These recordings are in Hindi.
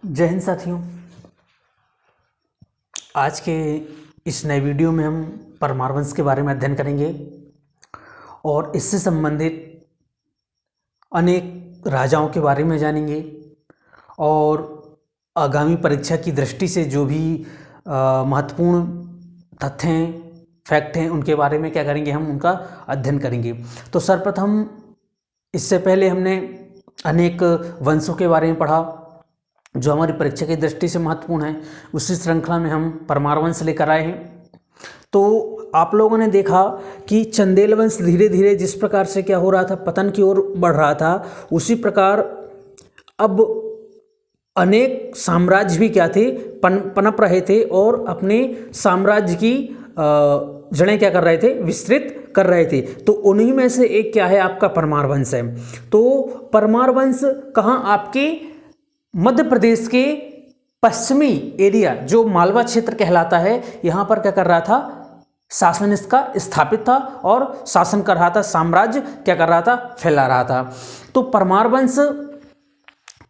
जय हिंद साथियों। आज के इस नए वीडियो में हम परमार वंश के बारे में अध्ययन करेंगे और इससे संबंधित अनेक राजाओं के बारे में जानेंगे और आगामी परीक्षा की दृष्टि से जो भी महत्वपूर्ण तथ्य हैं, फैक्ट हैं, उनके बारे में क्या करेंगे, हम उनका अध्ययन करेंगे। तो सर्वप्रथम इससे पहले हमने अनेक वंशों के बारे में पढ़ा जो हमारी परीक्षा की दृष्टि से महत्वपूर्ण है। उसी श्रृंखला में हम परमार वंश लेकर आए हैं। तो आप लोगों ने देखा कि चंदेल वंश धीरे धीरे जिस प्रकार से क्या हो रहा था, पतन की ओर बढ़ रहा था, उसी प्रकार अब अनेक साम्राज्य भी क्या थे, पनप रहे थे और अपने साम्राज्य की जड़ें क्या कर रहे थे, विस्तृत कर रहे थे। तो उन्हीं में से एक क्या है, आपका परमार वंश है। तो परमार वंश कहाँ, आपके मध्य प्रदेश के पश्चिमी एरिया जो मालवा क्षेत्र कहलाता है, यहाँ पर क्या कर रहा था, शासन इसका स्थापित था और शासन कर रहा था, साम्राज्य क्या कर रहा था, फैला रहा था। तो परमार वंश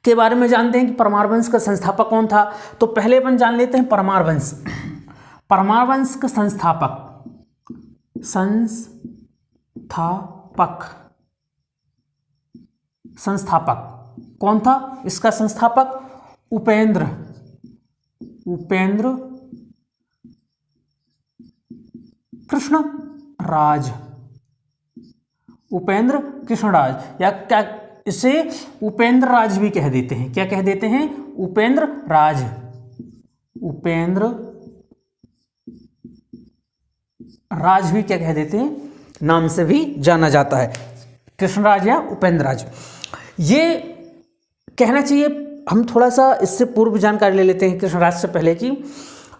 के बारे में जानते हैं कि परमार वंश का संस्थापक कौन था। तो पहले अपन जान लेते हैं परमार वंश। परमार वंश का संस्थापक कौन था? इसका संस्थापक उपेंद्र कृष्ण राज, उपेंद्र कृष्ण राज, या क्या इसे उपेंद्र राज भी कह देते हैं। क्या कह देते हैं? उपेंद्र राज, उपेंद्र राज भी क्या कह देते हैं, नाम से भी जाना जाता है, कृष्णराज या उपेंद्र राज। ये कहना चाहिए। हम थोड़ा सा इससे पूर्व जानकारी ले लेते हैं कृष्णराज से पहले की।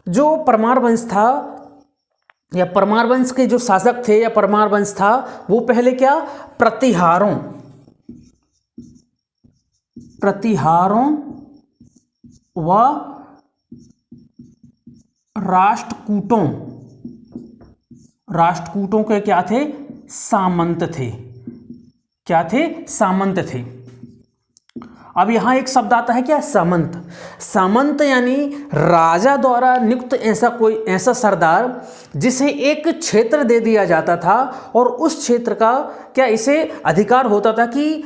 जो परमार वंश था या परमार वंश के जो शासक थे या परमार वंश था, वो पहले क्या, प्रतिहारों व राष्ट्रकूटों के क्या थे, सामंत थे। क्या थे? सामंत थे। अब यहां एक शब्द आता है क्या, सामंत। सामंत यानी राजा द्वारा नियुक्त ऐसा सरदार जिसे एक क्षेत्र दे दिया जाता था और उस क्षेत्र का क्या इसे अधिकार होता था कि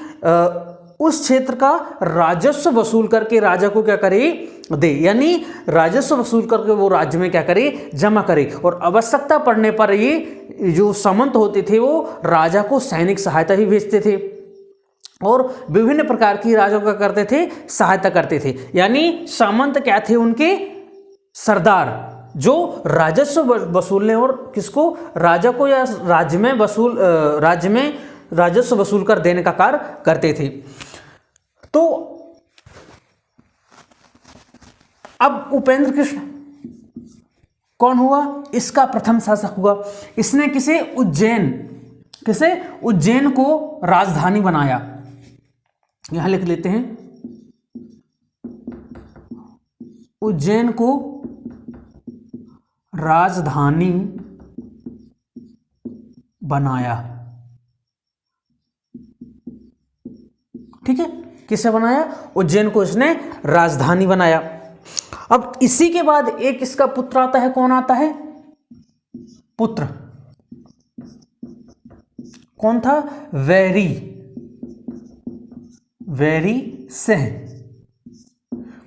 उस क्षेत्र का राजस्व वसूल करके राजा को क्या करे, दे। यानी राजस्व वसूल करके वो राज्य में क्या करे, जमा करे। और आवश्यकता पड़ने पर ये जो सामंत होते थे वो राजा को सैनिक सहायता भी भेजते थे और विभिन्न प्रकार की राजा का करते थे, सहायता करते थे। यानी सामंत क्या थे, उनके सरदार जो राजस्व वसूलने और किसको, राजा को या राज्य में राजस्व वसूल कर देने का कार्य करते थे। तो अब उपेंद्र कृष्ण कौन हुआ, इसका प्रथम शासक हुआ। इसने किसे, उज्जैन को राजधानी बनाया। यहां लिख लेते हैं, उज्जैन को राजधानी बनाया। ठीक है, किसे बनाया, उज्जैन को इसने राजधानी बनाया। अब इसी के बाद एक इसका पुत्र आता है। कौन आता है? पुत्र कौन था? वैरी सिंह।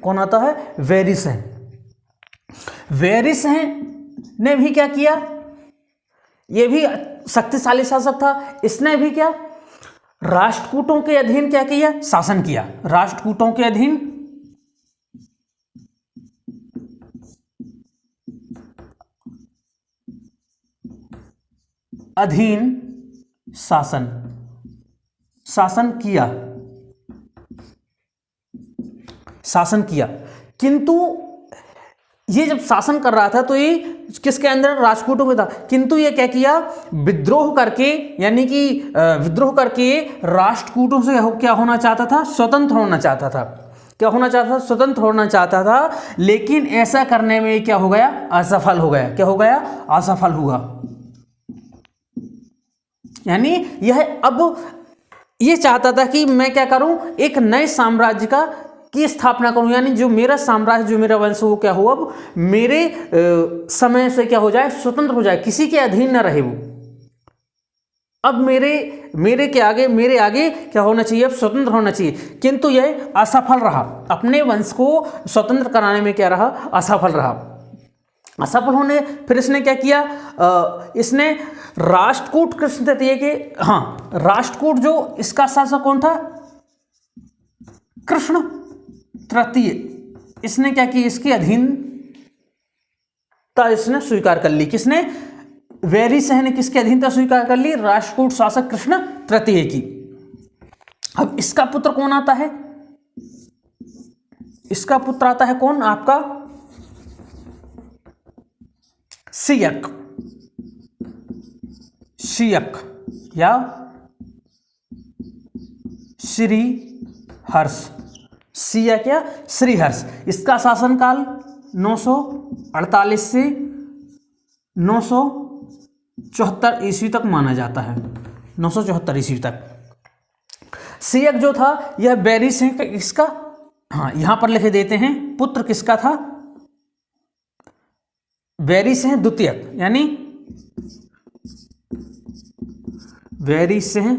कौन आता है? वैरी सिंह। वैरी सिंह ने भी क्या किया, ये भी शक्तिशाली शासक था। इसने भी क्या, राष्ट्रकूटों के अधीन क्या किया, शासन किया। राष्ट्रकूटों के अधीन शासन किया। किंतु ये जब शासन कर रहा था तो ये किसके अंदर, राष्ट्रकूटों में था। किंतु ये क्या किया, विद्रोह करके राष्ट्रकूटों से क्या होना चाहता था, स्वतंत्र होना चाहता था। क्या होना चाहता था? स्वतंत्र होना चाहता था। लेकिन ऐसा करने में क्या हो गया, असफल हो गया। क्या हो गया? असफल हुआ। यानी यह अब ये चाहता था कि मैं क्या करूं, एक नए साम्राज्य का की स्थापना करूं, यानी जो मेरा साम्राज्य, जो मेरा वंश, वो क्या हो, अब मेरे समय से क्या हो जाए, स्वतंत्र हो जाए, किसी के अधीन न रहे वो। अब मेरे आगे क्या होना चाहिए, अब स्वतंत्र होना चाहिए। किंतु यह असफल रहा, अपने वंश को स्वतंत्र कराने में क्या रहा, असफल रहा। असफल होने फिर इसने क्या किया, इसने राष्ट्रकूट कृष्ण तृतीय के, हाँ राष्ट्रकूट जो इसका शासक कौन था, कृष्ण तृतीय, इसने क्या किया, इसकी अधीनता इसने स्वीकार कर ली। किसने, वैरिसेन ने किसकी अधीनता स्वीकार कर ली, राष्ट्रकूट शासक कृष्ण तृतीय की। अब इसका पुत्र कौन आता है, इसका पुत्र आता है कौन, आपका सियक, शियक या श्रीहर्ष, सियक या श्रीहर्ष। इसका शासनकाल 948 से 974 ईस्वी तक माना जाता है, 974 ईस्वी तक। सियक जो था यह बैरिस है इसका, हाँ यहां पर लिखे देते हैं, पुत्र किसका था, बैरिस है द्वितीयक, यानी बैरिस है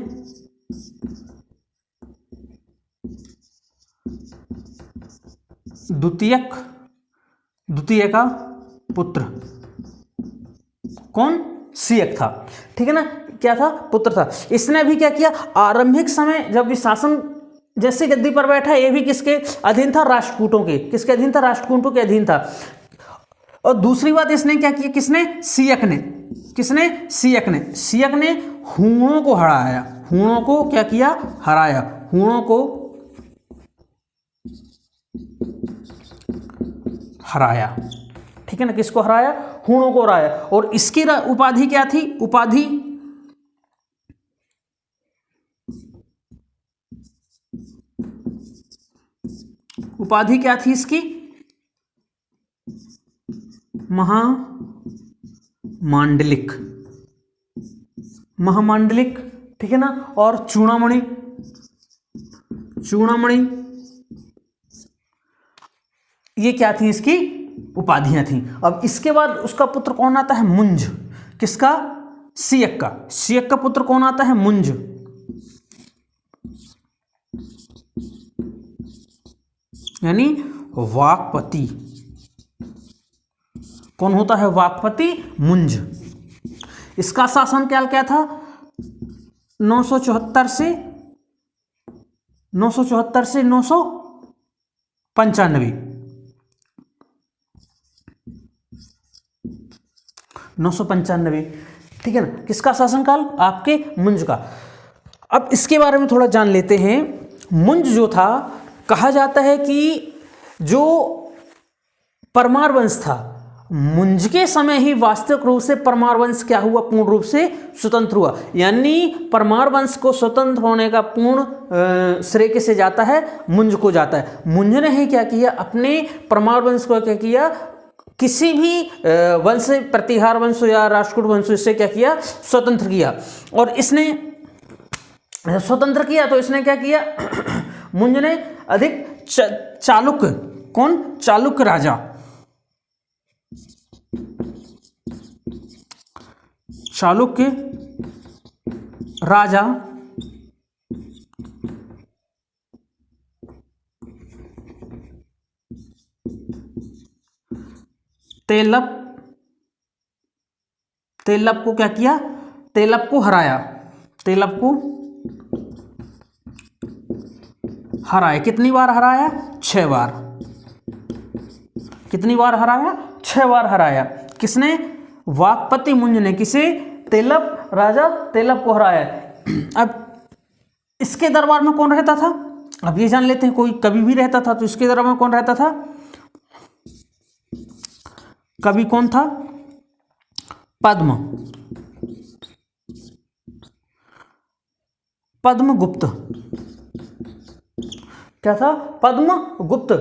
द्वितीय का पुत्र कौन, सियक था, ठीक है ना, क्या था, पुत्र था। इसने भी क्या किया, आरंभिक समय जब भी शासन जैसे गद्दी पर बैठा, ये भी किसके अधीन था, राष्ट्रकूटों के, किसके अधीन था, राष्ट्रकूटों के अधीन था। और दूसरी बात इसने क्या किया, किसने, सियक ने, किसने, सियक ने, सियक ने हूणों को हराया, हूणों को क्या किया, हराया, हूणों को हराया, ठीक है ना, किसको हराया, हूणों को हराया। और इसकी उपाधि क्या थी, उपाधि क्या थी इसकी, महामांडलिक, महामांडलिक, ठीक है ना। और चूड़ामणि, चूड़ामणि, ये क्या थी, इसकी उपाधियां थी। अब इसके बाद उसका पुत्र कौन आता है, मुंज, किसका, सियक का, सियक का पुत्र कौन आता है, मुंज, यानी वाकपति। कौन होता है, वाकपति मुंज। इसका शासन काल क्या था, 974 से 995, 995, ठीक है ना, किसका शासनकाल, आपके मुंज का। अब इसके बारे में थोड़ा जान लेते हैं। मुंज जो था, कहा जाता है कि जो परमार वंश था, मुंज के समय ही वास्तविक रूप से परमार वंश क्या हुआ, पूर्ण रूप से स्वतंत्र हुआ। यानी परमार वंश को स्वतंत्र होने का पूर्ण श्रेय किसे जाता है, मुंज को जाता है। मुंज ने ही क्या किया, अपने परमार वंश को क्या किया, किसी भी वंश, प्रतिहार वंश या राष्ट्रकूट वंश से क्या किया, स्वतंत्र किया। और इसने स्वतंत्र किया तो इसने क्या किया, मुंज ने अधिक चालुक्य, कौन, चालुक्य राजा, चालुक्य राजा तेलप को क्या किया, तेलप को हराया, तेलप को हराया। कितनी बार हराया, 6 बार। कितनी बार हराया, 6 बार हराया। किसने, वाकपति मुंज ने, किसे, तेलप, राजा तेलप को हराया। अब इसके दरबार में कौन रहता था, अब ये जान लेते हैं। कोई कवि भी रहता था, तो इसके दरबार में कौन रहता था, कवि कौन था, पद्म, पद्मगुप्त, क्या था, पद्मगुप्त।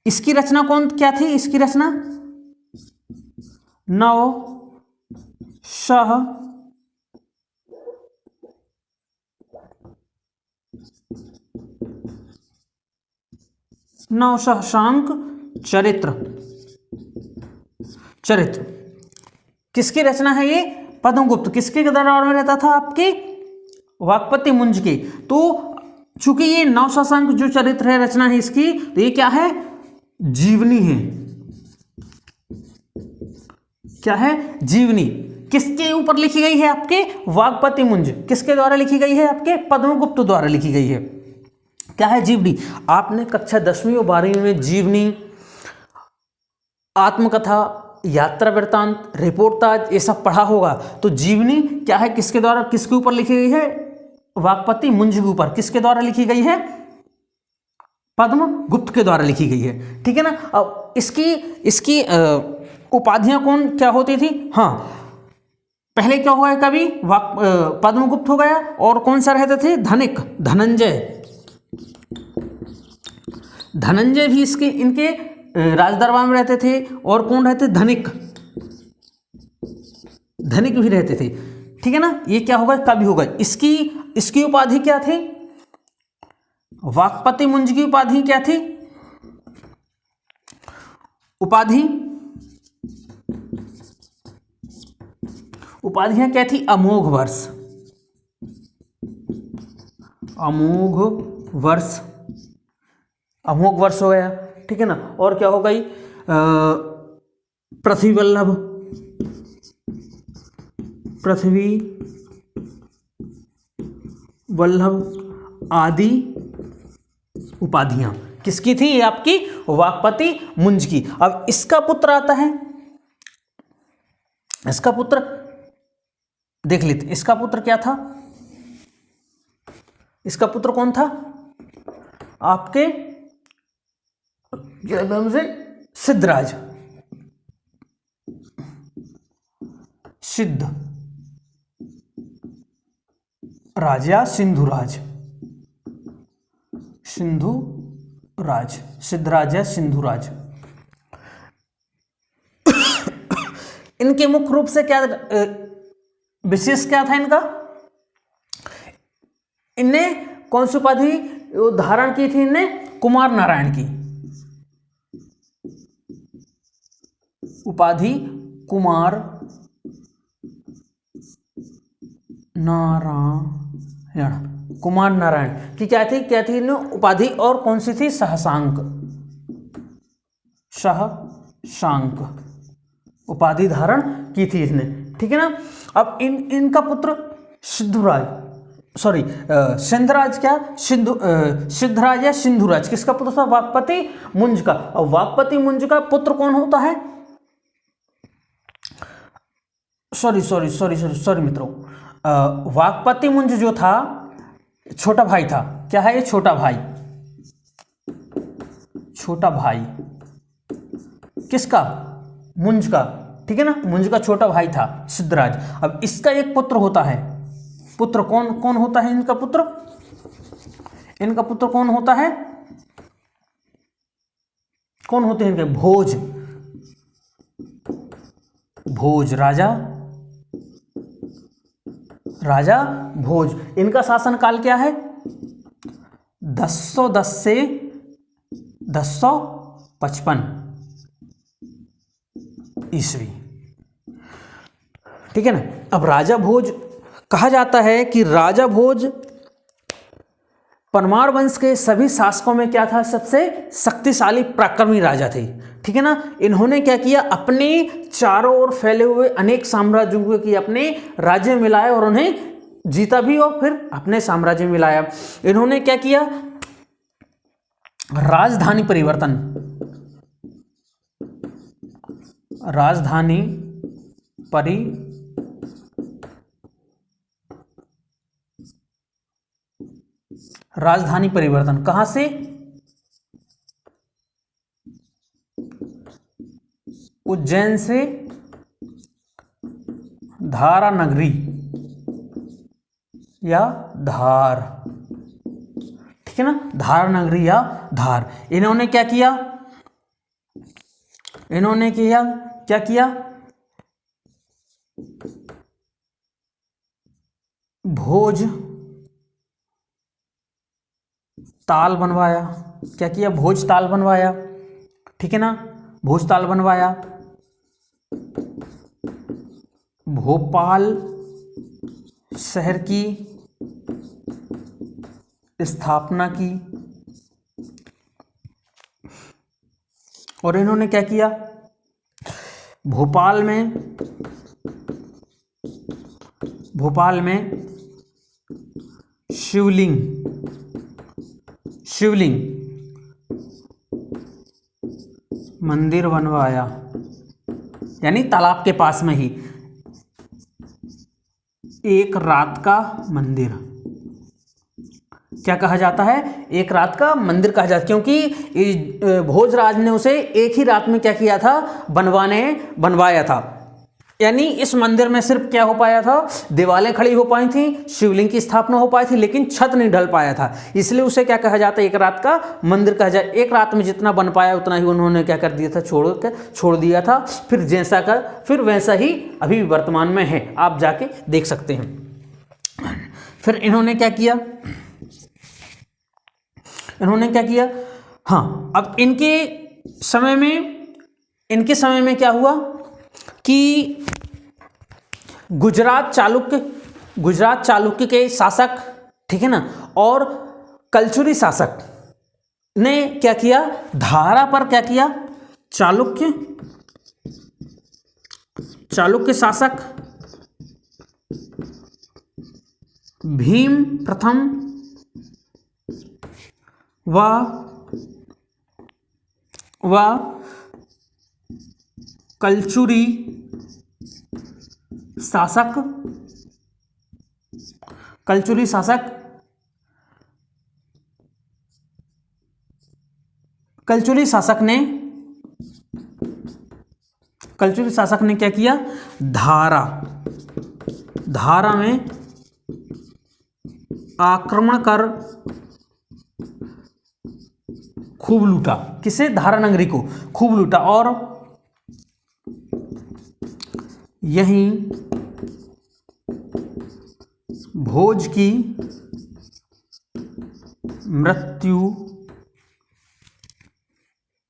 इसकी रचना कौन, क्या थी, इसकी रचना नव सह नवशशांक चरित्र। चरित्र किसकी रचना है ये? पद्मगुप्त। किसके दरबार में रहता था? आपके वाक्पति मुंज के। तो चूंकि ये नवशशांक जो चरित्र है, रचना है इसकी, तो ये क्या है? जीवनी है। क्या है? जीवनी। किसके ऊपर लिखी गई है? आपके वाक्पति मुंज। किसके द्वारा लिखी गई है? आपके पद्मगुप्त द्वारा लिखी गई है। क्या है? जीवनी। आपने कक्षा 10वीं और 12वीं में जीवनी, आत्मकथा, यात्रा वृत्तांत, रिपोर्टाज, ये सब पढ़ा होगा। तो जीवनी क्या है? किसके द्वारा, किसके ऊपर लिखी गई है? वाक्पति मुंज के ऊपर। किसके द्वारा लिखी गई है? पद्मगुप्त के द्वारा लिखी गई है। ठीक है ना। अब इसकी उपाधियां कौन क्या होती थी? हाँ, पहले क्या हुआ है? कभी पद्मगुप्त हो गया, और कौन सा रहते थे? धनिक, धनंजय। धनंजय भी इनके राजदरबार में रहते थे। और कौन रहते? धनिक। धनिक भी रहते थे। ठीक है ना। ये क्या होगा? कभी होगा। इसकी उपाधि क्या थी? वाक्पति मुंज की उपाधि क्या थी? उपाधियां क्या थी? अमोघ वर्ष। अमोघ वर्ष हो गया। ठीक है ना। और क्या हो गई? पृथ्वी वल्लभ आदि उपाधियां किसकी थी? ये आपकी वाक्पति मुंज की। अब इसका पुत्र आता है। इसका पुत्र देख लेते। इसका पुत्र क्या था? इसका पुत्र कौन था? आपके सिद्धराज। सिद्ध राज या सिंधुराज। सिद्धराज या सिंधुराज। इनके मुख्य रूप से क्या विशेष क्या था इनका? इनने कौन सी उपाधि धारण की थी? इनने कुमार नारायण की उपाधि। कुमार नारायण की क्या थी? इन्हें उपाधि। और कौन सी थी? सहशांक उपाधि धारण की थी इसने। ठीक है ना। अब इनका पुत्र सिंधराज सिद्धराज या सिंधुराज किसका पुत्र था? वाक्पति मुंज का। और वाक्पति मुंज का पुत्र कौन होता है? सॉरी मित्रों, वाक्पति मुंज जो था छोटा भाई था। क्या है ये? छोटा भाई किसका? मुंज का। ठीक है ना। मुंज का छोटा भाई था सिद्धराज। अब इसका एक पुत्र होता है। पुत्र कौन होता है? इनका पुत्र कौन होता है? कौन होते हैं इनके? भोज राजा भोज। इनका शासन काल क्या है? 1010 से 1055 ईस्वी। ठीक है ना। अब राजा भोज कहा जाता है कि राजा भोज परमार वंश के सभी शासकों में क्या था? सबसे शक्तिशाली पराक्रमी राजा थे। ठीक है ना। इन्होंने क्या किया? अपने चारों ओर फैले हुए अनेक साम्राज्यों की अपने राज्य में मिलाया और उन्हें जीता भी और फिर अपने साम्राज्य में मिलाया। इन्होंने क्या किया? राजधानी परिवर्तन। राजधानी परिवर्तन कहां से? उज्जैन से धारा नगरी या धार। ठीक है ना। धारा नगरी या धार। इन्होंने क्या किया? क्या किया? भोज ताल बनवाया। क्या किया? भोज ताल बनवाया, ठीक है ना, भोज ताल बनवाया। भोपाल शहर की स्थापना की। और इन्होंने क्या किया? भोपाल में शिवलिंग मंदिर बनवाया, यानी तालाब के पास में ही एक रात का मंदिर। क्या कहा जाता है? एक रात का मंदिर कहा जाता है, क्योंकि भोजराज ने उसे एक ही रात में क्या किया था? बनवाया था। यानी इस मंदिर में सिर्फ क्या हो पाया था? दीवारें खड़ी हो पाई थी, शिवलिंग की स्थापना हो पाई थी, लेकिन छत नहीं ढल पाया था। इसलिए उसे क्या कहा जाता है? एक रात का मंदिर कहा जाए। एक रात में जितना बन पाया उतना ही उन्होंने क्या कर दिया था? छोड़ दिया था। फिर वैसा ही अभी वर्तमान में है, आप जाके देख सकते हैं। फिर इन्होंने क्या किया? हाँ, अब इनके समय में क्या हुआ कि गुजरात चालुक्य के शासक, ठीक है ना, और कलचुरी शासक ने क्या किया? धारा पर क्या किया? चालुक्य शासक भीम प्रथम व कलचुरी शासक ने क्या किया? धारा में आक्रमण कर खूब लूटा। किसे? धारा नगरी को खूब लूटा, और यहीं भोज की मृत्यु